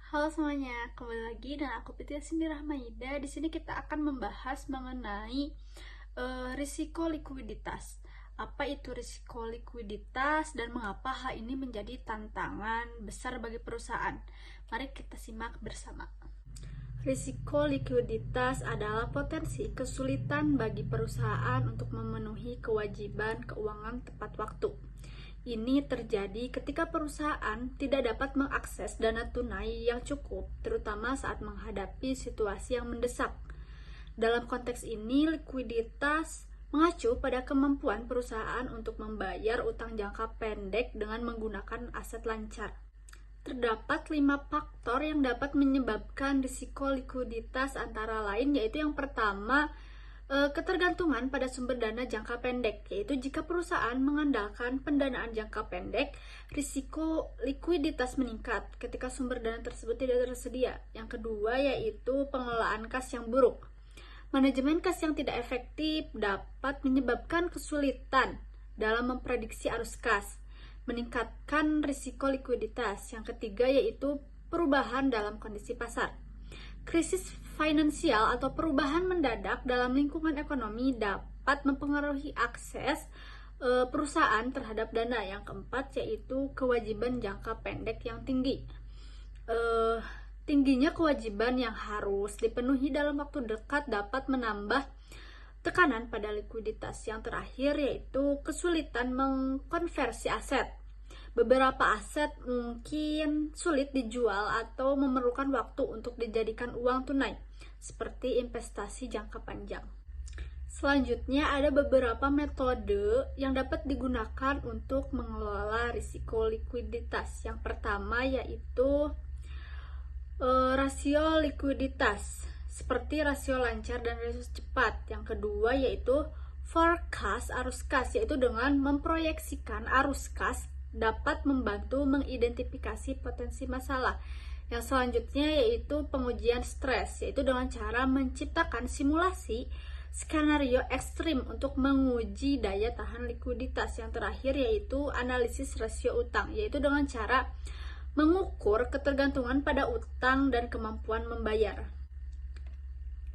Halo semuanya, kembali lagi dengan aku Pitya Cindy Rahmaida. Di sini kita akan membahas mengenai risiko likuiditas. Apa itu risiko likuiditas dan mengapa hal ini menjadi tantangan besar bagi perusahaan? Mari kita simak bersama. Risiko likuiditas adalah potensi kesulitan bagi perusahaan untuk memenuhi kewajiban keuangan tepat waktu. Ini terjadi ketika perusahaan tidak dapat mengakses dana tunai yang cukup, terutama saat menghadapi situasi yang mendesak. Dalam konteks ini, likuiditas mengacu pada kemampuan perusahaan untuk membayar utang jangka pendek dengan menggunakan aset lancar. Terdapat 5 faktor yang dapat menyebabkan risiko likuiditas, antara lain yaitu yang pertama, ketergantungan pada sumber dana jangka pendek, yaitu jika perusahaan mengandalkan pendanaan jangka pendek, risiko likuiditas meningkat ketika sumber dana tersebut tidak tersedia. Yang kedua yaitu pengelolaan kas yang buruk. Manajemen kas yang tidak efektif dapat menyebabkan kesulitan dalam memprediksi arus kas, meningkatkan risiko likuiditas. Yang ketiga yaitu perubahan dalam kondisi pasar. Krisis finansial atau perubahan mendadak dalam lingkungan ekonomi dapat mempengaruhi akses perusahaan terhadap dana. Yang keempat yaitu kewajiban jangka pendek yang tinggi. Tingginya kewajiban yang harus dipenuhi dalam waktu dekat dapat menambah tekanan pada likuiditas. Yang terakhir yaitu kesulitan mengkonversi aset. Beberapa aset mungkin sulit dijual atau memerlukan waktu untuk dijadikan uang tunai, seperti investasi jangka panjang. Selanjutnya ada beberapa metode yang dapat digunakan untuk mengelola risiko likuiditas. Yang pertama yaitu rasio likuiditas, seperti rasio lancar dan rasio cepat. Yang kedua yaitu forecast arus kas, yaitu dengan memproyeksikan arus kas dapat membantu mengidentifikasi potensi masalah. Yang selanjutnya yaitu pengujian stres, yaitu dengan cara menciptakan simulasi skenario ekstrim untuk menguji daya tahan likuiditas. Yang terakhir yaitu analisis rasio utang, yaitu dengan cara mengukur ketergantungan pada utang dan kemampuan membayar.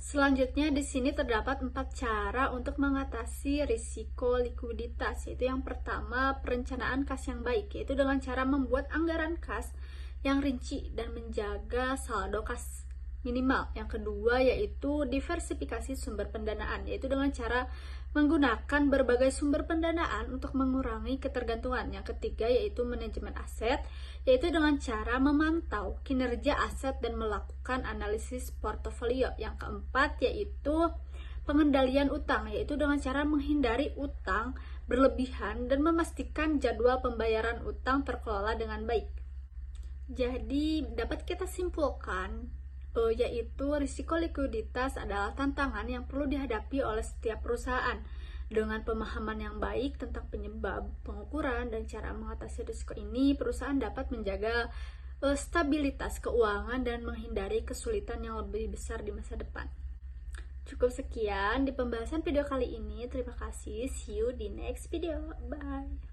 Selanjutnya di sini terdapat 4 cara untuk mengatasi risiko likuiditas, yaitu yang pertama perencanaan kas yang baik, yaitu dengan cara membuat anggaran kas yang rinci dan menjaga saldo kas minimal. Yang kedua yaitu diversifikasi sumber pendanaan, yaitu dengan cara menggunakan berbagai sumber pendanaan untuk mengurangi ketergantungan. Yang ketiga yaitu manajemen aset, yaitu dengan cara memantau kinerja aset dan melakukan analisis portofolio. Yang keempat yaitu pengendalian utang, yaitu dengan cara menghindari utang berlebihan dan memastikan jadwal pembayaran utang terkelola dengan baik. Jadi dapat kita simpulkan yaitu risiko likuiditas adalah tantangan yang perlu dihadapi oleh setiap perusahaan. Dengan pemahaman yang baik tentang penyebab, pengukuran, dan cara mengatasi risiko ini, perusahaan dapat menjaga stabilitas keuangan dan menghindari kesulitan yang lebih besar di masa depan. Cukup sekian di pembahasan video kali ini. Terima kasih. See you di next video. Bye.